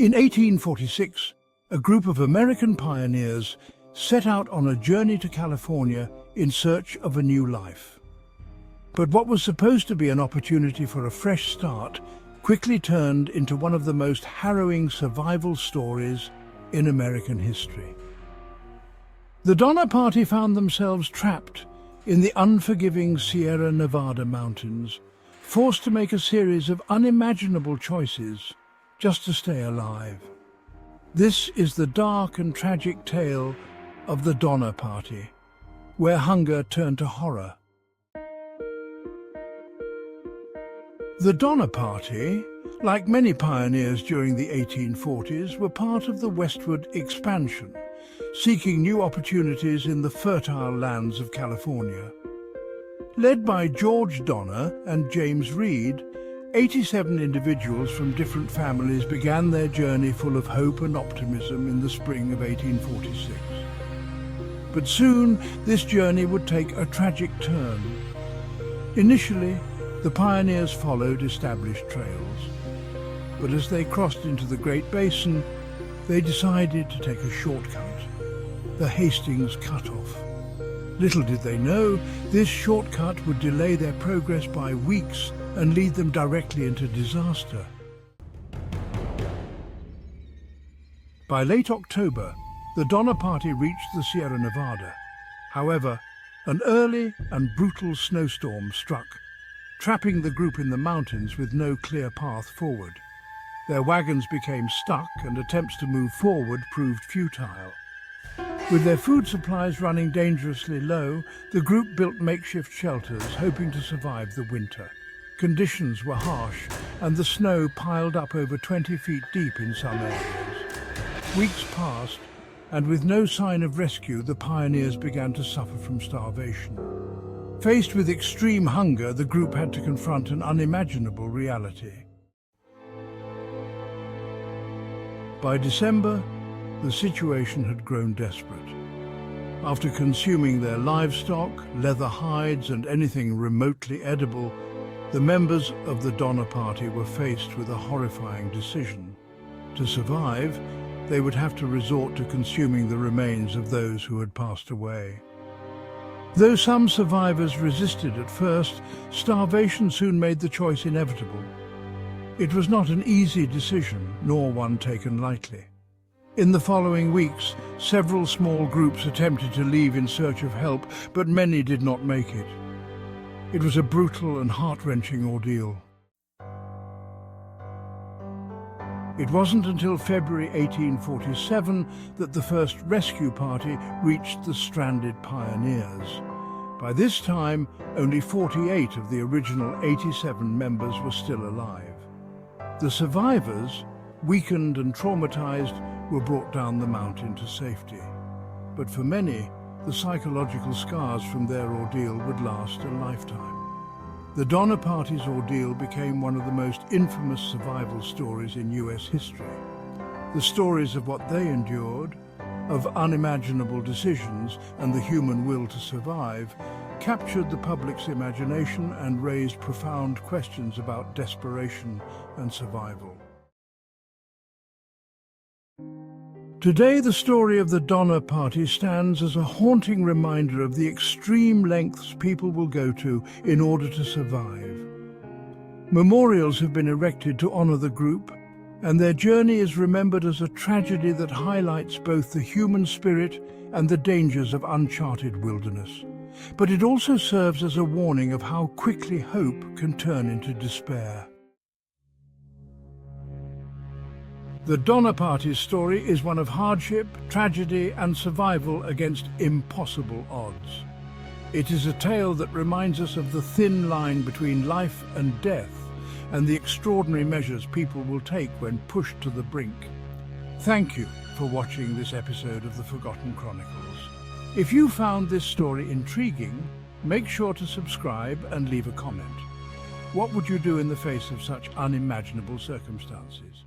In 1846, a group of American pioneers set out on a journey to California in search of a new life. But what was supposed to be an opportunity for a fresh start quickly turned into one of the most harrowing survival stories in American history. The Donner Party found themselves trapped in the unforgiving Sierra Nevada mountains, forced to make a series of unimaginable choices just to stay alive. This is the dark and tragic tale of the Donner Party, where hunger turned to horror. The Donner Party, like many pioneers during the 1840s, were part of the westward expansion, seeking new opportunities in the fertile lands of California. Led by George Donner and James Reed, 87 individuals from different families began their journey full of hope and optimism in the spring of 1846. But soon, this journey would take a tragic turn. Initially, the pioneers followed established trails. But as they crossed into the Great Basin, they decided to take a shortcut, the Hastings Cutoff. Little did they know, this shortcut would delay their progress by weeks and lead them directly into disaster. By late October, the Donner Party reached the Sierra Nevada. However, an early and brutal snowstorm struck, trapping the group in the mountains with no clear path forward. Their wagons became stuck and attempts to move forward proved futile. With their food supplies running dangerously low, the group built makeshift shelters, hoping to survive the winter. Conditions were harsh, and the snow piled up over 20 feet deep in some areas. Weeks passed, and with no sign of rescue, the pioneers began to suffer from starvation. Faced with extreme hunger, the group had to confront an unimaginable reality. By December, the situation had grown desperate. After consuming their livestock, leather hides, and anything remotely edible, the members of the Donner Party were faced with a horrifying decision. To survive, they would have to resort to consuming the remains of those who had passed away. Though some survivors resisted at first, starvation soon made the choice inevitable. It was not an easy decision, nor one taken lightly. In the following weeks, several small groups attempted to leave in search of help, but many did not make it. It was a brutal and heart-wrenching ordeal. It wasn't until February 1847 that the first rescue party reached the stranded pioneers. By this time, only 48 of the original 87 members were still alive. The survivors, weakened and traumatized, were brought down the mountain to safety. But for many, the psychological scars from their ordeal would last a lifetime. The Donner Party's ordeal became one of the most infamous survival stories in US history. The stories of what they endured, of unimaginable decisions and the human will to survive, captured the public's imagination and raised profound questions about desperation and survival. Today, the story of the Donner Party stands as a haunting reminder of the extreme lengths people will go to in order to survive. Memorials have been erected to honor the group, and their journey is remembered as a tragedy that highlights both the human spirit and the dangers of uncharted wilderness. But it also serves as a warning of how quickly hope can turn into despair. The Donner Party's story is one of hardship, tragedy, and survival against impossible odds. It is a tale that reminds us of the thin line between life and death, and the extraordinary measures people will take when pushed to the brink. Thank you for watching this episode of The Forgotten Chronicles. If you found this story intriguing, make sure to subscribe and leave a comment. What would you do in the face of such unimaginable circumstances?